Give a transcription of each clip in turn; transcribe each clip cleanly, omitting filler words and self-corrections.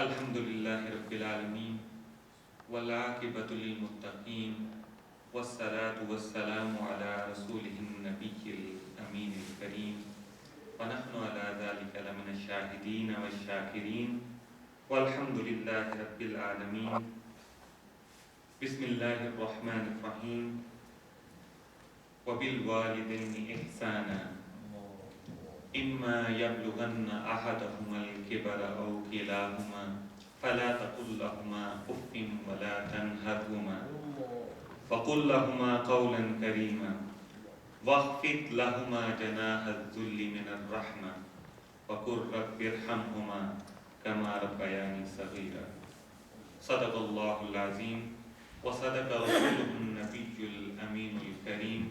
الحمد للہ رب العالمین والعاقبۃ للمتقین والصلاة والسلام علی رسولہ النبی الامین الکریم ونحن علی ذلک لمن الشاہدین والشاکرین والحمد للہ رب العالمین. بسم اللہ الرحمن الرحیم. وبالوالدین احسانا اما یبلغن احدہما الکبر او کلاہما فلا تقل لهما اف ولا تنهرهما وقل لهما قولا کریما واخفض لهما جناح الذل من الرحمة وقل رب ارحمهما كما ربياني صغيرا. صدق اللہ العظیم وصدق رسوله النبی الامین الکریم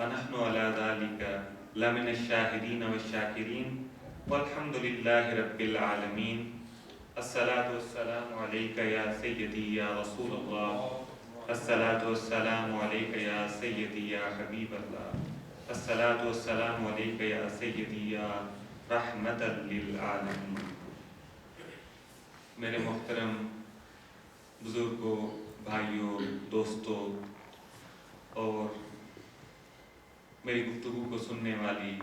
ونحن على ذلك لمن الشاہدین والشاکرین والحمد للہ رب العالمین. الصلاة والسلام علیک یا سیدی یا رسول اللہ. الصلاة والسلام علیک یا سیدی یا حبیب اللہ. الصلاة والسلام علیک یا سیدی یا رحمت للعالمین. میرے محترم بزرگوں، بھائیوں، دوستوں اور میری گفتگو کو سننے والی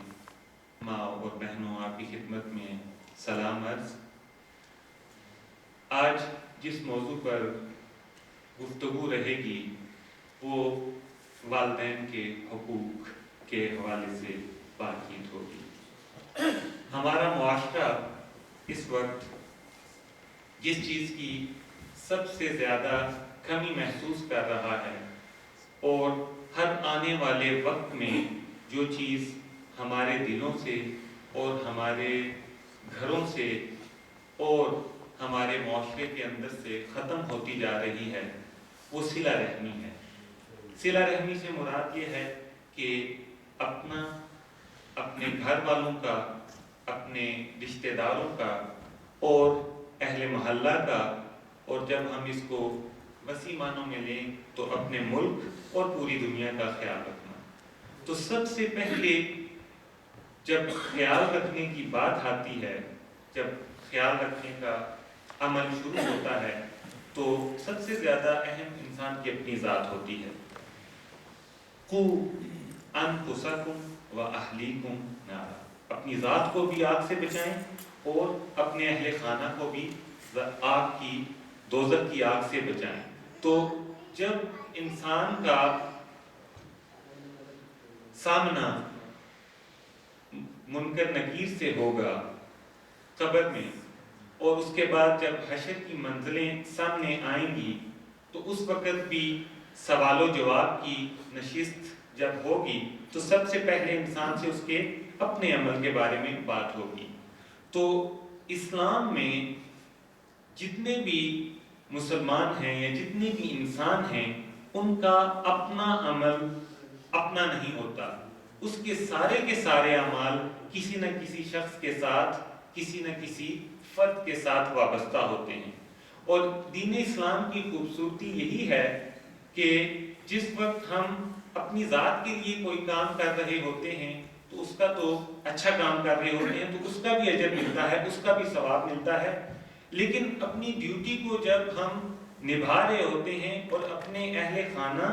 ماں اور بہنوں، آپ کی خدمت میں سلام عرض. آج جس موضوع پر گفتگو رہے گی وہ والدین کے حقوق کے حوالے سے بات چیت ہوگی. ہمارا معاشرہ اس وقت جس چیز کی سب سے زیادہ کمی محسوس کر رہا ہے اور ہر آنے والے وقت میں جو چیز ہمارے دلوں سے اور ہمارے گھروں سے اور ہمارے معاشرے کے اندر سے ختم ہوتی جا رہی ہے وہ صلہ رحمی ہے. صلہ رحمی سے مراد یہ ہے کہ اپنے گھر والوں کا، اپنے رشتہ داروں کا اور اہل محلہ کا، اور جب ہم اس کو وسیع معنوں میں لیں تو اپنے ملک اور پوری دنیا کا خیال رکھنا. تو سب سے پہلے جب خیال رکھنے کی بات آتی ہے، جب خیال رکھنے کا عمل شروع ہوتا ہے تو سب سے زیادہ اہم انسان کی اپنی ذات ہوتی ہے. قُوا أَنفُسَكُمْ وَأَهْلِيكُمْ نَارًا. اپنی ذات کو بھی آگ سے بچائیں اور اپنے اہل خانہ کو بھی آگ کی، دوزخ کی آگ سے بچائیں. تو جب انسان کا سامنا منکر نکیر سے ہوگا قبر میں، اور اس کے بعد جب حشر کی منزلیں سامنے آئیں گی تو اس وقت بھی سوال و جواب کی نشست جب ہوگی تو سب سے پہلے انسان سے اس کے اپنے عمل کے بارے میں بات ہوگی. تو اسلام میں جتنے بھی مسلمان ہیں یا جتنے بھی انسان ہیں ان کا اپنا عمل اپنا نہیں ہوتا. اس کے سارے اعمال کسی نہ کسی شخص کے ساتھ، کسی نہ کسی فرد کے ساتھ وابستہ ہوتے ہیں. اور دین اسلام کی خوبصورتی یہی ہے کہ جس وقت ہم اپنی ذات کے لیے کوئی کام کر رہے ہوتے ہیں تو اس کا تو اچھا کام کر رہے ہوتے ہیں تو اس کا بھی اجر ملتا ہے، اس کا بھی ثواب ملتا ہے. لیکن اپنی ڈیوٹی کو جب ہم نبھا رہے ہوتے ہیں اور اپنے اہل خانہ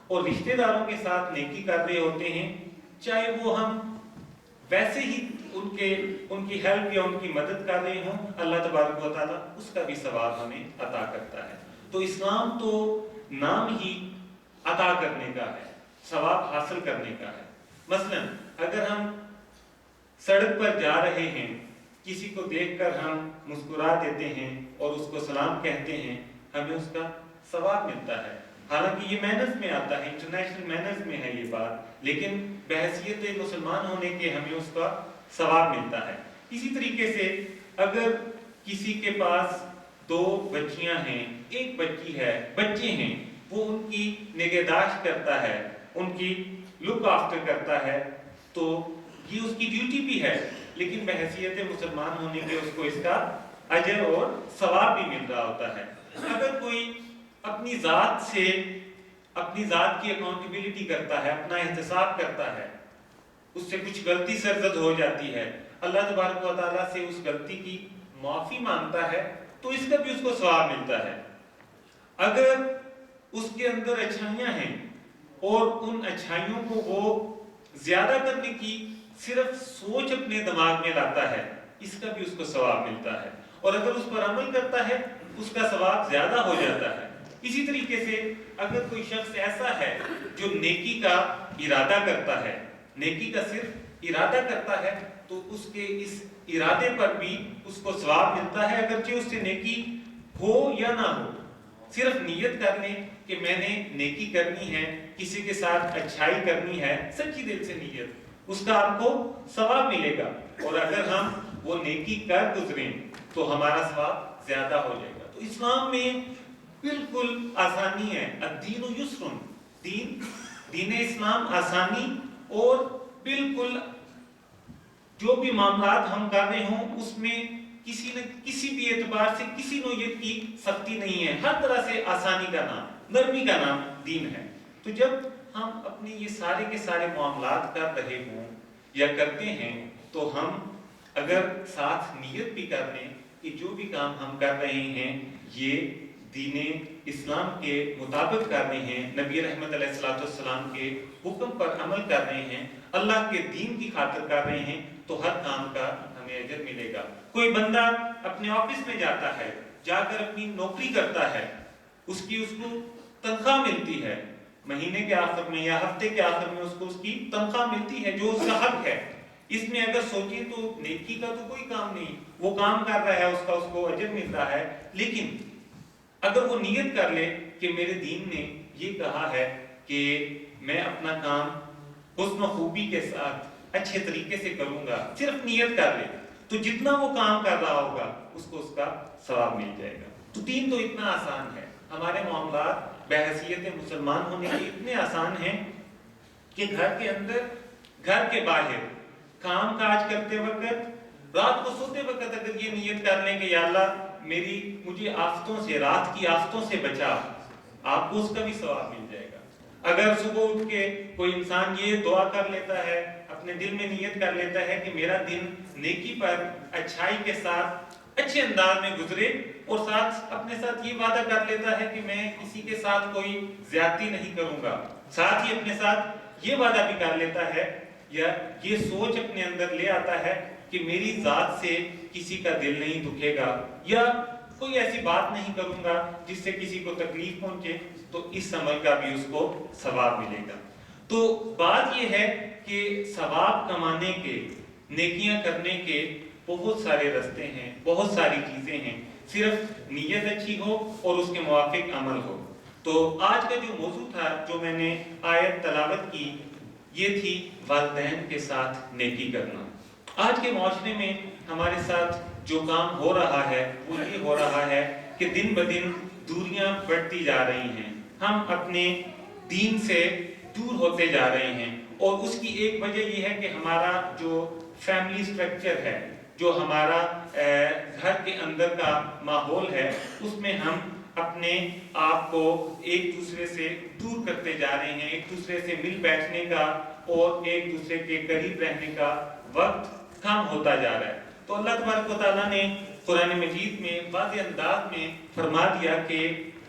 اور رشتہ داروں کے ساتھ نیکی کر رہے ہوتے ہیں، چاہے وہ ہم ویسے ہی ان کی ہیلپ یا ان کی مدد کر رہے ہوں، اللہ تبارک و تعالیٰ اس کا بھی ثواب ہمیں عطا کرتا ہے. تو اسلام تو نام ہی عطا کرنے کا ہے، ثواب حاصل کرنے کا ہے. مثلا اگر ہم سڑک پر جا رہے ہیں، کسی کو دیکھ کر ہم مسکرا دیتے ہیں اور اس کو سلام کہتے ہیں، ہمیں اس کا ثواب ملتا ہے. حالانکہ یہ مینرز میں آتا ہے، انٹرنیشنل مینرز میں ہے یہ بات، لیکن بحیثیت مسلمان ہونے کے ہمیں اس کا ثواب ملتا ہے. اسی طریقے سے اگر کسی کے پاس 2 بچیاں ہیں، ایک بچی ہے، بچے ہیں، وہ ان کی نگہداشت کرتا ہے، ان کی لک آفٹر کرتا ہے، تو یہ اس کی ڈیوٹی بھی ہے، لیکن بحیثیت مسلمان ہونے کے اس کو اس کا اجر اور ثواب بھی مل رہا ہوتا ہے. اگر کوئی اپنی ذات کی اکاؤنٹیبلٹی کرتا ہے، اپنا احتساب کرتا ہے، اس سے کچھ غلطی سرزد ہو جاتی ہے، اللہ تبارک و تعالیٰ سے اس غلطی کی معافی مانگتا ہے، تو اس کا بھی اس کو ثواب ملتا ہے۔ اگر اس کے اندر اچھائیاں ہیں اور ان اچھائیوں کو وہ زیادہ کرنے کی صرف سوچ اپنے دماغ میں لاتا ہے، اس کا بھی اس کو ثواب ملتا ہے، اور اگر اس پر عمل کرتا ہے اس کا ثواب زیادہ ہو جاتا ہے۔ اسی طریقے سے اگر کوئی شخص ایسا ہے جو نیکی کا ارادہ کرتا ہے، نیکی کا صرف ارادہ کرتا ہے، تو اس کے اس ارادے پر بھی اس کو ثواب ملتا ہے، اگرچہ اس سے نیکی ہو یا نہ ہو۔ صرف نیت کر لیں کہ میں نے نیکی کرنی ہے، کسی کے ساتھ اچھائی کرنی ہے، سچی دل سے نیت، اس کا آپ کو ثواب ملے گا، اور اگر ہم وہ نیکی کر گزریں تو ہمارا ثواب زیادہ ہو جائے گا۔ تو اسلام میں بالکل آسانی ہے، الدین یسر، دین اسلام آسانی، اور بالکل جو بھی معاملات ہم کر رہے ہوں اس میں کسی بھی اعتبار سے کسی نوعیت کی سختی نہیں ہے، ہر طرح سے آسانی کا نام، نرمی کا نام دین ہے۔ تو جب ہم اپنے یہ سارے کے سارے معاملات کر رہے ہوں یا کرتے ہیں، تو ہم اگر ساتھ نیت بھی کر لیں کہ جو بھی کام ہم کر رہے ہیں یہ دین اسلام کے مطابق کر رہے ہیں، نبی رحمت علیہ السلام کے حکم پر عمل کر رہے ہیں، اللہ کے دین کی خاطر کر رہے ہیں، تو ہر کام کا ہمیں اجر ملے گا۔ کوئی بندہ اپنے آفس میں جاتا ہے، جا کر اپنی نوکری کرتا ہے، اس کو تنخواہ ملتی ہے، مہینے کے آخر میں یا ہفتے کے آخر میں اس کو اس کی تنخواہ ملتی ہے جو اس کا حق ہے۔ اس میں اگر سوچیں تو نیکی کا تو کوئی کام نہیں، وہ کام کر رہا ہے، اس کو اجر مل رہا ہے، لیکن اگر وہ نیت کر لے کہ میرے دین نے یہ کہا ہے کہ میں اپنا کام حسن و خوبی کے ساتھ اچھے طریقے سے کروں گا، صرف نیت کر لے، تو جتنا وہ کام کر رہا ہوگا اس کو اس کا ثواب مل جائے گا۔ تو دین تو اتنا آسان ہے، ہمارے معاملات بحیثیت مسلمان ہونے کے اتنے آسان ہیں کہ گھر کے اندر، گھر کے باہر، کام کاج کرتے وقت، رات کو سوتے وقت اگر یہ نیت کر لیں کہ یا اللہ مجھے آفتوں سے، رات کی آفتوں سے بچا، آپ کو اس کا بھی ثواب مل جائے گا۔ اگر صبح اٹھ کے کوئی انسان یہ دعا کر لیتا ہے، اپنے دل میں نیت کر لیتا ہے کہ میرا دن نیکی پر، اچھائی کے ساتھ اچھے انداز میں گزرے، اور ساتھ اپنے ساتھ یہ وعدہ کر لیتا ہے کہ میں کسی کے ساتھ کوئی زیادتی نہیں کروں گا، ساتھ ہی اپنے ساتھ یہ وعدہ بھی کر لیتا ہے یا یہ سوچ اپنے اندر لے آتا ہے کہ میری ذات سے کسی کا دل نہیں دکھے گا، یا کوئی ایسی بات نہیں کروں گا جس سے کسی کو تکلیف پہنچے، تو اس عمل کا بھی اس کو ثواب ملے گا۔ تو بات یہ ہے کہ ثواب کمانے کے، نیکیاں کرنے کے بہت سارے راستے ہیں، بہت ساری چیزیں ہیں، صرف نیت اچھی ہو اور اس کے موافق عمل ہو۔ تو آج کا جو موضوع تھا، جو میں نے آیت تلاوت کی، یہ تھی والدین کے ساتھ نیکی کرنا۔ آج کے معاشرے میں ہمارے ساتھ جو کام ہو رہا ہے وہ یہ ہو رہا ہے کہ دن بدن دوریاں بڑھتی جا رہی ہیں، ہم اپنے دین سے دور ہوتے جا رہے ہیں، اور اس کی ایک وجہ یہ ہے کہ ہمارا جو فیملی سٹرکچر ہے، جو ہمارا گھر کے اندر کا ماحول ہے، اس میں ہم اپنے آپ کو ایک دوسرے سے دور کرتے جا رہے ہیں، ایک دوسرے سے مل بیٹھنے کا اور ایک دوسرے کے قریب رہنے کا وقت کم ہوتا جا رہا ہے۔ تو اللہ تبارک و تعالیٰ نے قرآن مجید میں واضح انداز میں فرما دیا کہ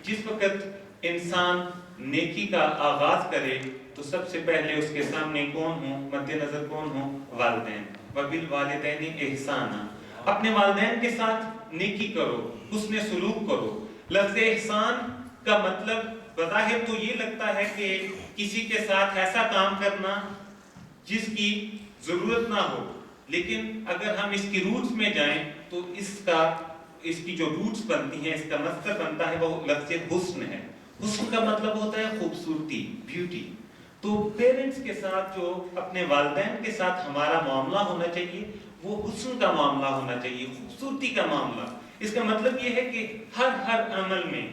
جس وقت انسان نیکی کا آغاز کرے تو سب سے پہلے اس کے سامنے کون ہوں، مد نظر کون ہوں؟ والدین۔ وَبِالْوَالِدَيْنِ إِحْسَانًا، اپنے والدین کے ساتھ نیکی کرو، حسن سلوک کرو۔ لفظ احسان کا مطلب بظاہر تو یہ لگتا ہے کہ کسی کے ساتھ ایسا کام کرنا جس کی ضرورت نہ ہو، لیکن اگر ہم اس کی روٹس میں جائیں تو اس کی جو روٹس بنتی ہیں، اس کا مصدر بنتا ہے، وہ لفظ حسن ہے۔ حسن کا مطلب ہوتا ہے خوبصورتی، بیوٹی۔ تو پیرنٹس کے ساتھ، جو اپنے والدین کے ساتھ ہمارا معاملہ ہونا چاہیے، وہ حسن کا معاملہ ہونا چاہیے، خوبصورتی کا معاملہ۔ اس کا مطلب یہ ہے کہ ہر عمل میں،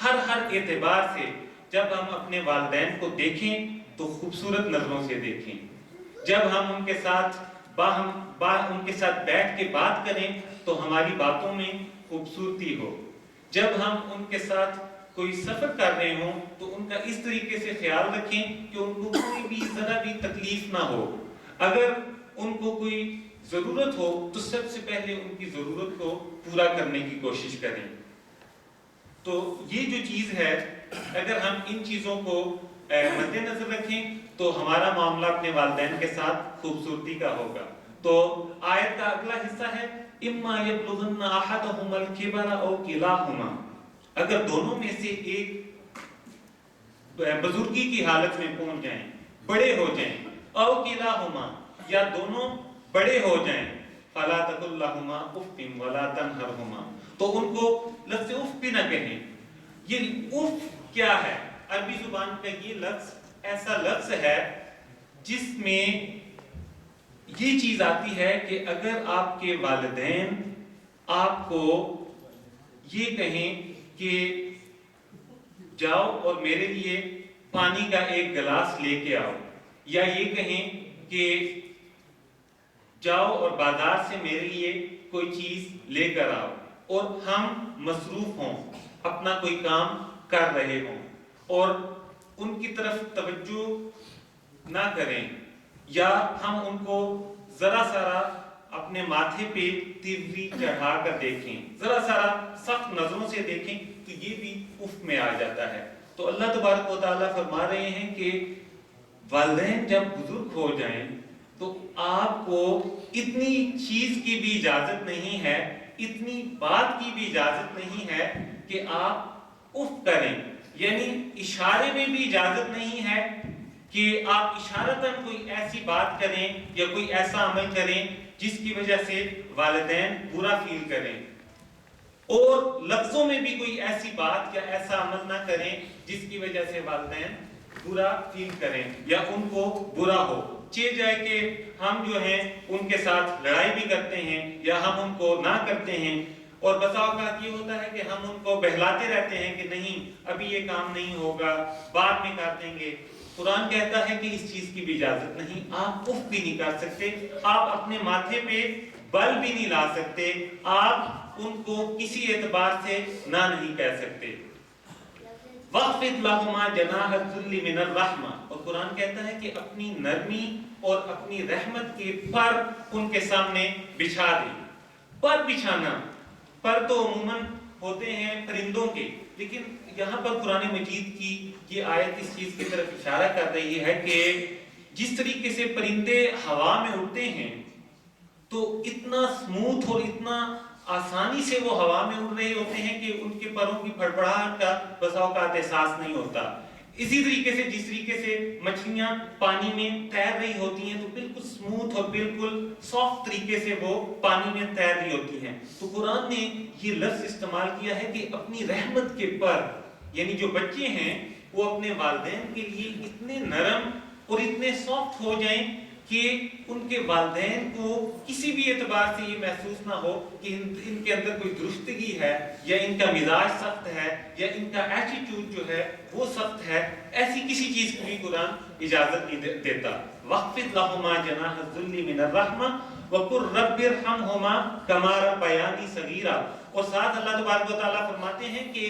ہر اعتبار سے جب ہم اپنے والدین کو دیکھیں تو خوبصورت نظروں سے دیکھیں، جب ہم ان کے ساتھ ان کے ساتھ بیٹھ کے بات کریں تو ہماری باتوں میں خوبصورتی ہو، جب ہم ان کے ساتھ کوئی سفر کر رہے ہوں تو ان کا اس طریقے سے خیال رکھیں کہ ان کو کوئی بھی ذرا بھی تکلیف نہ ہو، اگر ان کو کوئی ضرورت ہو تو سب سے پہلے ان کی ضرورت کو پورا کرنے کی کوشش کریں. تو یہ جو چیز ہے اگر ہم ان چیزوں کو مد نظر رکھیں تو ہمارا معاملہ اپنے والدین کے ساتھ خوبصورتی کا ہوگا. تو آیت کا اگلا حصہ ہے اما یبلغن احدهما الکبر او کلاہما، اگر دونوں میں سے ایک بزرگی کی حالت میں پہنچ جائیں، بڑے ہو جائیں، او کلاہما یا دونوں بڑے ہو جائیں، فلا تقل لهما اف ولا تنهرهما، تو ان کو لفظ اف بھی نہ کہیں. یہ اف کیا ہے؟ عربی زبان کا یہ لفظ ایسا لفظ ہے جس میں یہ چیز آتی ہے کہ اگر آپ کے والدین آپ کو یہ کہیں کہ جاؤ اور میرے لیے پانی کا ایک گلاس لے کے آؤ، یا یہ کہیں کہ جاؤ اور بازار سے میرے لیے کوئی چیز لے کر آؤ، اور ہم مصروف ہوں، اپنا کوئی کام کر رہے ہوں اور ان کی طرف توجہ نہ کریں، یا ہم ان کو ذرا سارا اپنے ماتھے پہ تیوری چڑھا کر دیکھیں، ذرا سارا سخت نظروں سے دیکھیں، تو یہ بھی اف میں آ جاتا ہے. تو اللہ تبارک و تعالیٰ فرما رہے ہیں کہ والدین جب بزرگ ہو جائیں تو آپ کو اتنی چیز کی بھی اجازت نہیں ہے، اتنی بات کی بھی اجازت نہیں ہے کہ آپ اف کریں. یعنی اشارے میں بھی اجازت نہیں ہے کہ آپ اشارتاً کوئی ایسی بات کریں یا کوئی ایسا عمل کریں جس کی وجہ سے والدین برا فیل کریں، اور لفظوں میں بھی کوئی ایسی بات یا ایسا عمل نہ کریں جس کی وجہ سے والدین برا فیل کریں یا ان کو برا ہو. چاہے جائے کہ ہم جو ہیں ان کے ساتھ لڑائی بھی کرتے ہیں یا ہم ان کو نہ کرتے ہیں، اور بسا اوقات یہ ہوتا ہے کہ ہم ان کو بہلاتے رہتے ہیں کہ نہیں ابھی یہ کام نہیں ہوگا، بعد میں کر دیں گے. قرآن کہتا ہے کہ اس چیز کی بھی اجازت نہیں، آپ اف بھی نہیں کر سکتے، آپ اپنے ماتھے پہ بل بھی نہیں لا سکتے، آپ ان کو کسی اعتبار سے نہ نہیں کہہ سکتے. وَخْفِضْ لَهُمَا جَنَاحَ الذُّلِّ مِنَ الرَّحْمَةِ، اور قرآن کہتا ہے کہ اپنی نرمی اور اپنی رحمت کے پر ان کے سامنے بچھا دیں. پر بچھانا، پر تو عموماً ہوتے ہیں پرندوں کے، لیکن یہاں پر قرآن مجید کی یہ آیت اس چیز کی طرف اشارہ کر رہی ہے کہ جس طریقے سے پرندے ہوا میں اڑتے ہیں تو اتنا سموتھ اور اتنا آسانی سے وہ ہوا میں اڑ رہے ہوتے ہیں کہ ان کے پروں کی پھڑپڑاہٹ کا بسا اوقات احساس نہیں ہوتا. اسی طریقے سے جس طریقے سے مچھلیاں پانی میں تیر رہی ہوتی ہیں تو بالکل سموتھ اور بالکل سافٹ طریقے سے وہ پانی میں تیر رہی ہوتی ہیں. تو قرآن نے یہ لفظ استعمال کیا ہے کہ اپنی رحمت کے پر، یعنی جو بچے ہیں وہ اپنے والدین کے لیے اتنے نرم اور اتنے سافٹ ہو جائیں کہ ان کے والدین کو کسی بھی اعتبار سے یہ محسوس نہ ہو کہ ان کے اندر کوئی درستگی ہے یا ان کا مزاج سخت ہے یا ان کا ایٹیٹیوڈ جو ہے وہ سخت ہے. ایسی کسی چیز کی بھی قرآن اجازت نہیں دیتا. وَخْفِضْ لَهُمَا جَنَاحَ الذُّلِّ مِنَ الرَّحْمَةِ وَقُلْ رَبِّ ارْحَمْهُمَا كَمَا رَبَّيَانِي صَغِيرًا، اور ساتھ اللہ تبارک و تعالیٰ فرماتے ہیں کہ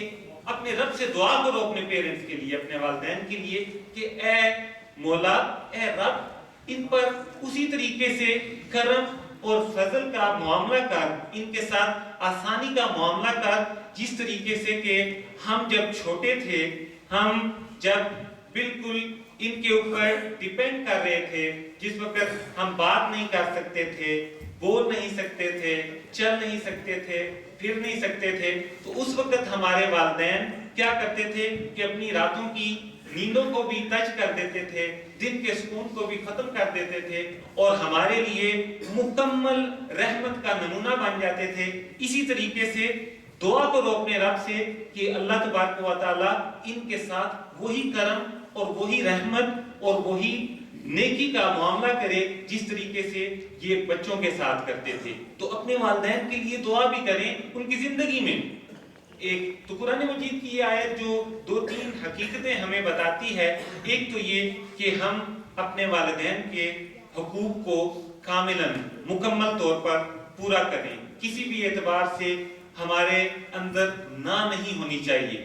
اپنے رب سے دعا کرو اپنے پیرنٹس کے لیے، اپنے والدین کے لیے کہ اے مولا، اے رب، ان پر اسی طریقے سے کرم اور فضل کا معاملہ کر، ان کے ساتھ آسانی کا معاملہ کر جس طریقے سے کہ ہم جب چھوٹے تھے، ہم جب بالکل ان کے اوپر ڈیپینڈ کر رہے تھے، جس وقت ہم بات نہیں کر سکتے تھے، بول نہیں سکتے تھے، چل نہیں سکتے تھے، پھر نہیں سکتے تھے، تو اس وقت ہمارے والدین کیا کرتے تھے کہ اپنی راتوں کی نیندوں کو بھی ٹچ کر دیتے تھے، دن کے سکون کو بھی ختم کر دیتے تھے، اور ہمارے لیے مکمل رحمت کا نمونہ بن جاتے تھے. اسی طریقے سے دعا کرو اپنے رب سے کہ اللہ تبارک و تعالیٰ ان کے ساتھ وہی کرم اور وہی رحمت اور وہی نیکی کا معاملہ کرے جس طریقے سے یہ بچوں کے ساتھ کرتے تھے. تو اپنے والدین کے لیے دعا بھی کریں ان کی زندگی میں. ایک تو قرآن مجید کی یہ آیت جو 2-3 حقیقتیں ہمیں بتاتی ہے، ایک تو یہ کہ ہم اپنے والدین کے حقوق کو کاملاً مکمل طور پر پورا کریں، کسی بھی اعتبار سے ہمارے اندر نہ نہیں ہونی چاہیے.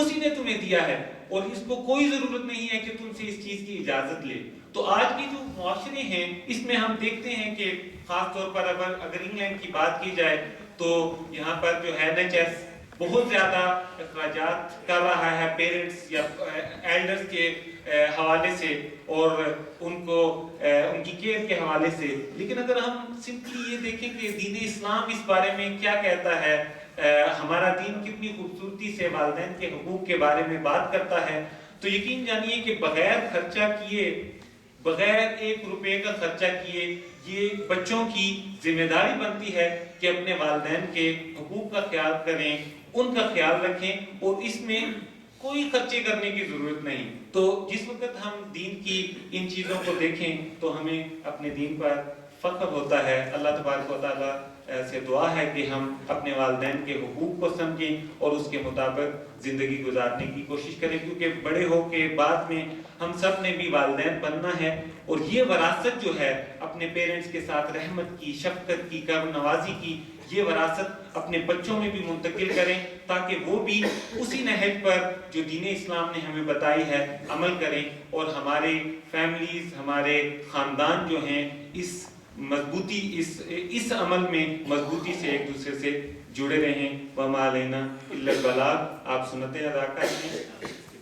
اسی نے تمہیں دیا ہے اور اس کو کوئی ضرورت نہیں ہے کہ تم سے اس چیز کی اجازت لے۔ تو آج کے جو معاشرے ہیں اس میں ہم دیکھتے ہیں کہ خاص طور پر اگر انگلینڈ کی بات کی جائے تو یہاں پر جو ہے NHS بہت زیادہ اخراجات کر رہا ہے پیرنٹس یا ایلڈرز کے حوالے سے اور ان کی کیئر کے حوالے سے۔ لیکن اگر ہم سمپلی یہ دیکھیں کہ دین اسلام اس بارے میں کیا کہتا ہے، ہمارا دین کتنی خوبصورتی سے والدین کے حقوق کے بارے میں بات کرتا ہے، تو یقین جانیے کہ بغیر خرچہ کیے، بغیر 1 روپے کا خرچہ کیے، یہ بچوں کی ذمہ داری بنتی ہے کہ اپنے والدین کے حقوق کا خیال کریں، ان کا خیال رکھیں، اور اس میں کوئی خرچے کرنے کی ضرورت نہیں۔ تو جس وقت ہم دین کی ان چیزوں کو دیکھیں تو ہمیں اپنے دین پر فخر ہوتا ہے۔ اللہ تبارک و تعالیٰ سے دعا ہے کہ ہم اپنے والدین کے حقوق کو سمجھیں اور اس کے مطابق زندگی گزارنے کی کوشش کریں، کیونکہ بڑے ہو کے بعد میں ہم سب نے بھی والدین بننا ہے، اور یہ وراثت جو ہے اپنے پیرنٹس کے ساتھ رحمت کی، شفقت کی، کرم نوازی کی، یہ وراثت اپنے بچوں میں بھی منتقل کریں تاکہ وہ بھی اسی نہج پر جو دین اسلام نے ہمیں بتائی ہے عمل کریں، اور ہمارے فیملیز، ہمارے خاندان جو ہیں اس عمل میں مضبوطی سے ایک دوسرے سے جڑے رہیں۔ وما علینا الا البلاغ۔ آپ سنتیں ادا کریں۔